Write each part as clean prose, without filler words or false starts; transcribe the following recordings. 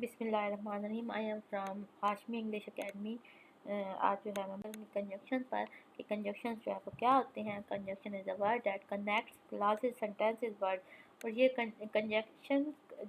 بسم اللہ الرحمن الرحیم. I am from Hashmi English academy. آج جو ہے ہم کنجنکشن پر کہ کنجنکشن جو ہے وہ کیا ہوتے ہیں. Conjunction is a word that connects classes sentences word. اور یہ کنجنکشن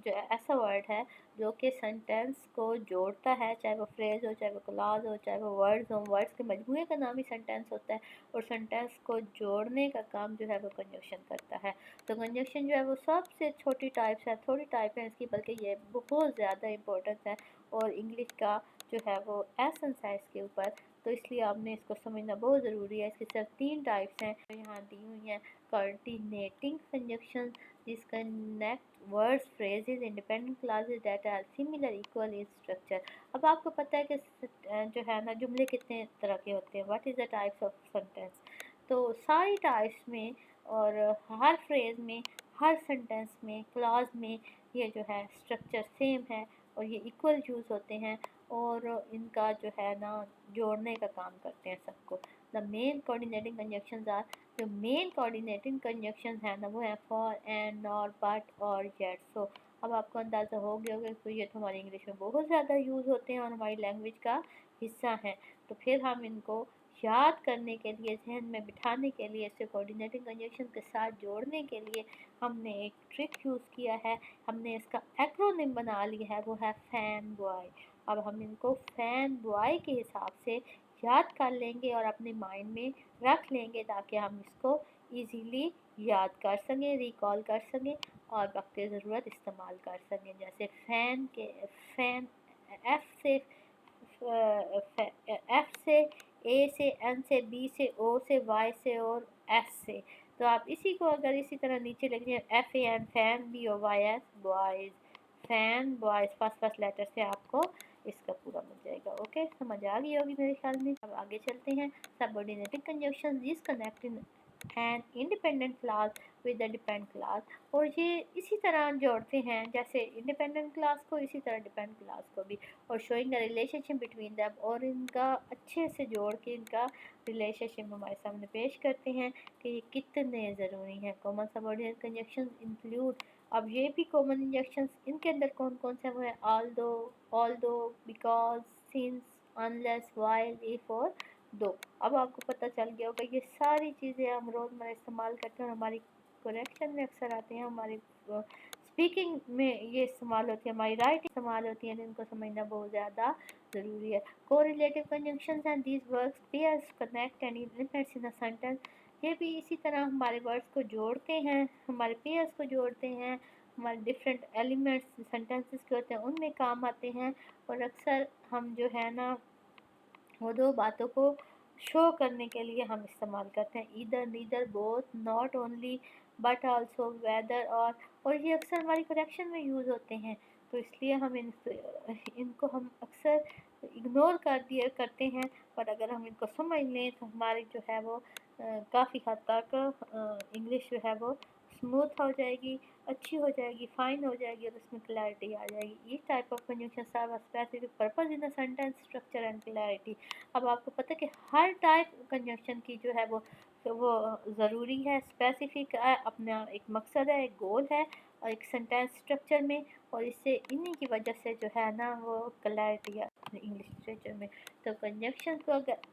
جو ایسا ورڈ ہے جو کہ سینٹینس کو جوڑتا ہے, چاہے وہ فریز ہو, چاہے وہ کلاز ہو, چاہے وہ ورڈز ہوں. ورڈز کے مجموعے کا نام ہی سینٹینس ہوتا ہے, اور سینٹینس کو جوڑنے کا کام جو ہے وہ کنجنکشن کرتا ہے. تو کنجنکشن جو ہے وہ سب سے چھوٹی ٹائپس ہے, تھوڑی ٹائپ ہے اس کی, بلکہ یہ بہت زیادہ امپورٹنٹ ہے اور انگلش کا جو ہے وہ ایسنس ہے اس کے اوپر. تو اس لیے آپ نے اس کو سمجھنا بہت ضروری ہے. اس کی صرف 3 ٹائپس ہیں جو یہاں دی ہوئی ہیں. کوآرڈینیٹنگ کنجنکشن جس connect words phrases independent clauses that are similar equal in structure. اب آپ کو پتہ ہے کہ جو ہے نا جملے کتنے طرح کے ہوتے ہیں. What is the types of sentence. تو ساری ٹائپس میں اور ہر فریز میں, ہر سینٹینس میں, کلاز میں یہ جو ہے اسٹرکچر سیم ہے اور یہ ایکول یوز ہوتے ہیں, اور ان کا جو ہے نا جوڑنے کا کام کرتے ہیں سب کو. دا مین کوآرڈینیٹنگ کنجنکشنز آر, جو مین کوآرڈینیٹنگ کنجنکشنز ہیں نا وہ ہیں فار, اینڈ, نار, بٹ اور یٹ. سو اب آپ کو اندازہ ہو گیا ہوگا کہ یہ تو ہماری انگلش میں بہت زیادہ یوز ہوتے ہیں اور ہماری لینگویج کا حصہ ہیں. تو پھر ہم ان کو یاد کرنے کے لیے, ذہن میں بٹھانے کے لیے, اسے کوآرڈینیٹنگ کنجنکشن کے ساتھ جوڑنے کے لیے ہم نے ایک ٹرک یوز کیا ہے. ہم نے اس کا ایکرونیم بنا لیا ہے, وہ ہے فین بوائے. اب ہم ان کو فین بوائے کے حساب سے یاد کر لیں گے اور اپنے مائنڈ میں رکھ لیں گے تاکہ ہم اس کو ایزیلی یاد کر سکیں, ریکال کر سکیں اور وقت ضرورت استعمال کر سکیں. جیسے فین کے فین ایف سے, اے سے, این سے, بی سے, او سے, وائی سے اور ایس سے. تو آپ اسی کو اگر اسی طرح نیچے لکھ دیں F A N fan, B O Y S boys, fan boys, first letter سے آپ کو اس کا پورا مل جائے گا. اوکے, سمجھ آ گئی ہوگی میرے خیال میں. اب آگے چلتے ہیں. سبورڈینیٹنگ کنجنکشن جس connecting an independent class with a depend class. اور یہ اسی طرح جوڑتے ہیں جیسے انڈیپینڈنٹ کلاس کو اسی طرح ڈیپینڈ کلاس کو بھی, اور شوئنگ a relation ship between them, اور ان کا اچھے سے جوڑ کے ان کا ریلیشن شپ ہمارے سامنے پیش کرتے ہیں کہ یہ کتنے ضروری ہیں. کامن سبورڈینیٹ کنجنکشن انکلوڈ, اب یہ بھی کامن انجیکشنز ان کے اندر کون کون سے وہ ہیں, although, because, since, unless, while, if اور دو. اب آپ کو پتہ چل گیا ہوگا یہ ساری چیزیں ہم روزمرہ استعمال کرتے ہیں اور ہماری کریکشن میں اکثر آتے ہیں, ہماری اسپیکنگ میں یہ استعمال ہوتی ہے, ہماری رائٹنگ استعمال ہوتی ہے. ان کو سمجھنا بہت زیادہ ضروری ہے. Correlative conjunctions and these works pairs connect and elements in a sentence. یہ بھی اسی طرح ہمارے ورڈس کو جوڑتے ہیں, ہمارے پیئرس کو جوڑتے ہیں, ہمارے ڈفرینٹ ایلیمنٹس سینٹینسز کے ہوتے ہیں ان میں کام آتے ہیں. اور اکثر ہم جو ہے نا وہ دو باتوں کو شو کرنے کے لیے ہم استعمال کرتے ہیں, either, neither, both, not only, but also, weather, اور یہ اکثر ہماری کریکشن میں یوز ہوتے ہیں. تو اس لیے ہم ان کو ہم اکثر اگنور کرتے ہیں, پر اگر ہم ان کو سمجھ لیں تو ہماری جو ہے وہ کافی حد تک انگلش جو ہے وہ اسموتھ ہو جائے گی, اچھی ہو جائے گی, فائن ہو جائے گی, اور اس میں کلیئرٹی آ جائے گی. Each type of conjunction serve a specific purpose in a sentence structure and clarity. اب آپ کو پتہ ہے کہ ہر ٹائپ کنجنکشن کی جو ہے وہ ضروری ہے, اسپیسیفک ہے, اپنا ایک مقصد ہے, ایک گول ہے, اور ایک سینٹینس اسٹرکچر میں, اور اس سے انہی کی وجہ سے جو ہے نا وہ کلیئرٹی ہے انگلش لٹریچر میں. تو کنجنکشن کو اگر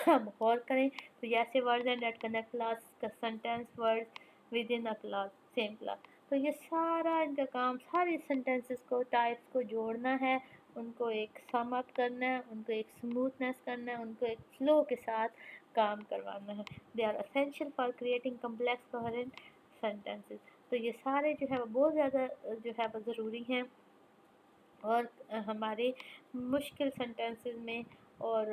ہم غور کریں تو جیسے words and that connect class کا sentence word within a class, same class. تو یہ سارا ان کا کام سارے سینٹینسز کو, ٹائپس کو جوڑنا ہے, ان کو ایک سم اپ کرنا ہے, ان کو ایک اسموتھنیس کرنا ہے, ان کو ایک فلو کے ساتھ کام کروانا ہے. They are essential for creating complex coherent sentences. تو یہ سارے جو ہے وہ بہت زیادہ جو ہے وہ ضروری ہیں اور ہمارے مشکل سینٹینسز میں اور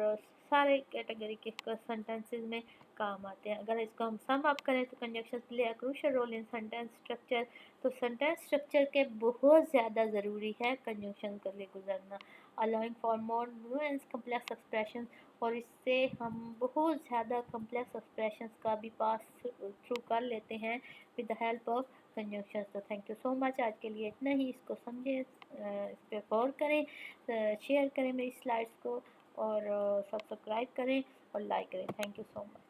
سارے کیٹیگری کے سینٹینسز میں کام آتے ہیں. اگر اس کو ہم سم اپ کریں تو conjunction play a crucial role in sentence structure. تو سینٹینس اسٹرکچر کے بہت زیادہ ضروری ہے کنجنکشن کر کے گزرنا. allowing for more nuanced complex expressions, اور اس سے ہم بہت زیادہ کمپلیکس ایکسپریشنز کا بھی پاس تھرو کر لیتے ہیں with the help of conjunctions. تو تھینک یو سو مچ. آج کے لیے اتنا ہی. اس کو سمجھیں, اس پہ غور کریں, شیئر کریں میری سلائڈس کو, اور سبسکرائب کریں اور لائک کریں. Thank you so much.